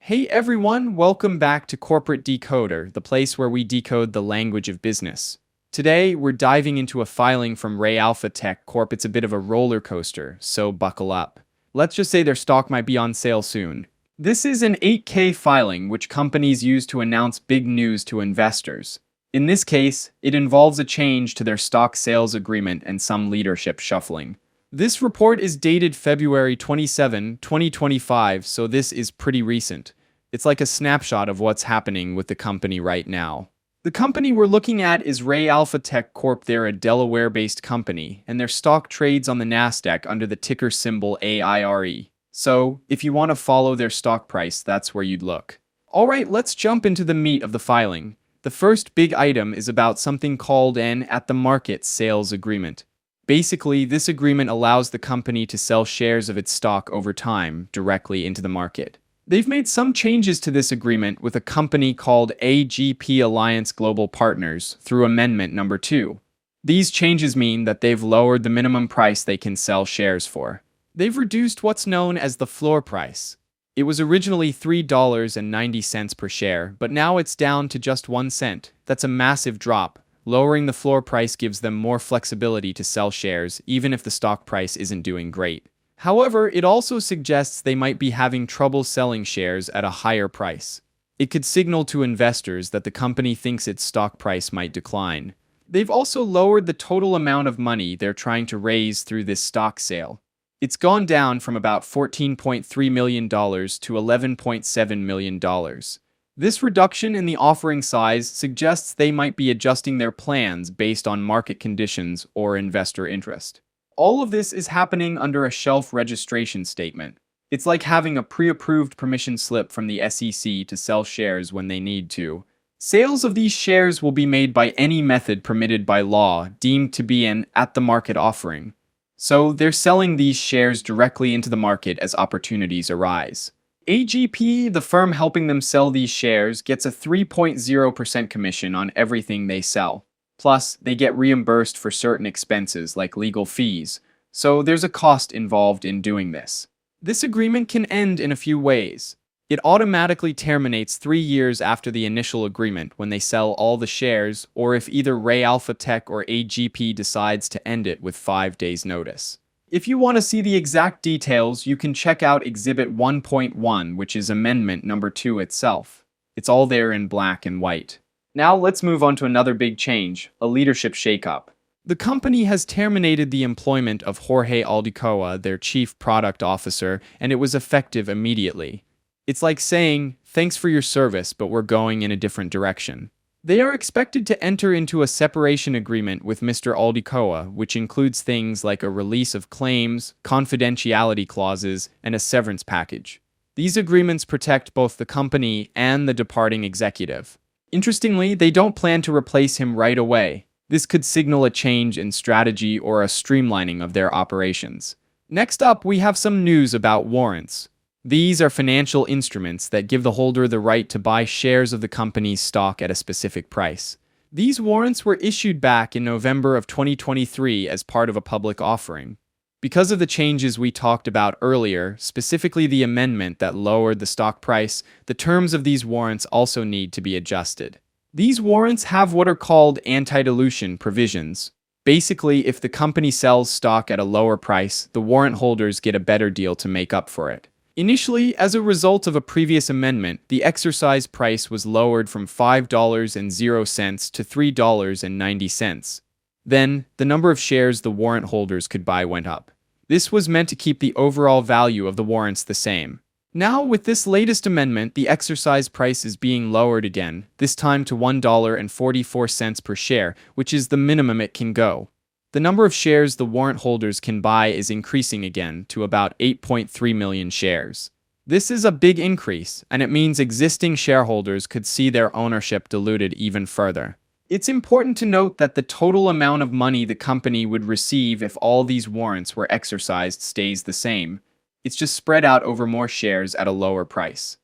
Hey everyone, welcome back to Corporate Decoder, the place where we decode the language of business. Today, we're diving into a filing from reAlpha Tech Corp. It's a bit of a roller coaster, so buckle up. Let's just say their stock might be on sale soon. This is an 8K filing which companies use to announce big news to investors. In this case, it involves a change to their stock sales agreement and some leadership shuffling. This report is dated February 27, 2025, so this is pretty recent. It's like a snapshot of what's happening with the company right now. The company we're looking at is reAlpha Tech Corp. They're a Delaware-based company, and their stock trades on the Nasdaq under the ticker symbol AIRE. So, if you want to follow their stock price, that's where you'd look. Alright, let's jump into the meat of the filing. The first big item is about something called an at-the-market sales agreement. Basically, this agreement allows the company to sell shares of its stock over time directly into the market. They've made some changes to this agreement with a company called AGP Alliance Global Partners through Amendment Number 2. These changes mean that they've lowered the minimum price they can sell shares for. They've reduced what's known as the floor price. It was originally $3.90 per share, but now it's down to just 1 cent. That's a massive drop. Lowering the floor price gives them more flexibility to sell shares, even if the stock price isn't doing great. However, it also suggests they might be having trouble selling shares at a higher price. It could signal to investors that the company thinks its stock price might decline. They've also lowered the total amount of money they're trying to raise through this stock sale. It's gone down from about $14.3 million to $11.7 million. This reduction in the offering size suggests they might be adjusting their plans based on market conditions or investor interest. All of this is happening under a shelf registration statement. It's like having a pre-approved permission slip from the SEC to sell shares when they need to. Sales of these shares will be made by any method permitted by law deemed to be an at-the-market offering. So they're selling these shares directly into the market as opportunities arise. AGP, the firm helping them sell these shares, gets a 3.0% commission on everything they sell. Plus, they get reimbursed for certain expenses like legal fees, so there's a cost involved in doing this. This agreement can end in a few ways. It automatically terminates 3 years after the initial agreement when they sell all the shares, or if either reAlpha Tech or AGP decides to end it with 5 days' notice. If you want to see the exact details, you can check out Exhibit 1.1, which is Amendment Number 2 itself. It's all there in black and white. Now let's move on to another big change, a leadership shakeup. The company has terminated the employment of Jorge Aldecoa, their chief product officer, and it was effective immediately. It's like saying, thanks for your service, but we're going in a different direction. They are expected to enter into a separation agreement with Mr. Aldecoa, which includes things like a release of claims, confidentiality clauses, and a severance package. These agreements protect both the company and the departing executive. Interestingly, they don't plan to replace him right away. This could signal a change in strategy or a streamlining of their operations. Next up, we have some news about warrants. These are financial instruments that give the holder the right to buy shares of the company's stock at a specific price. These warrants were issued back in November of 2023 as part of a public offering. Because of the changes we talked about earlier, specifically the amendment that lowered the stock price, the terms of these warrants also need to be adjusted. These warrants have what are called anti-dilution provisions. Basically, if the company sells stock at a lower price, the warrant holders get a better deal to make up for it. Initially, as a result of a previous amendment, the exercise price was lowered from $5.00 to $3.90. Then, the number of shares the warrant holders could buy went up. This was meant to keep the overall value of the warrants the same. Now, with this latest amendment, the exercise price is being lowered again, this time to $1.44 per share, which is the minimum it can go. The number of shares the warrant holders can buy is increasing again to about 8.3 million shares. This is a big increase, and it means existing shareholders could see their ownership diluted even further. It's important to note that the total amount of money the company would receive if all these warrants were exercised stays the same. It's just spread out over more shares at a lower price.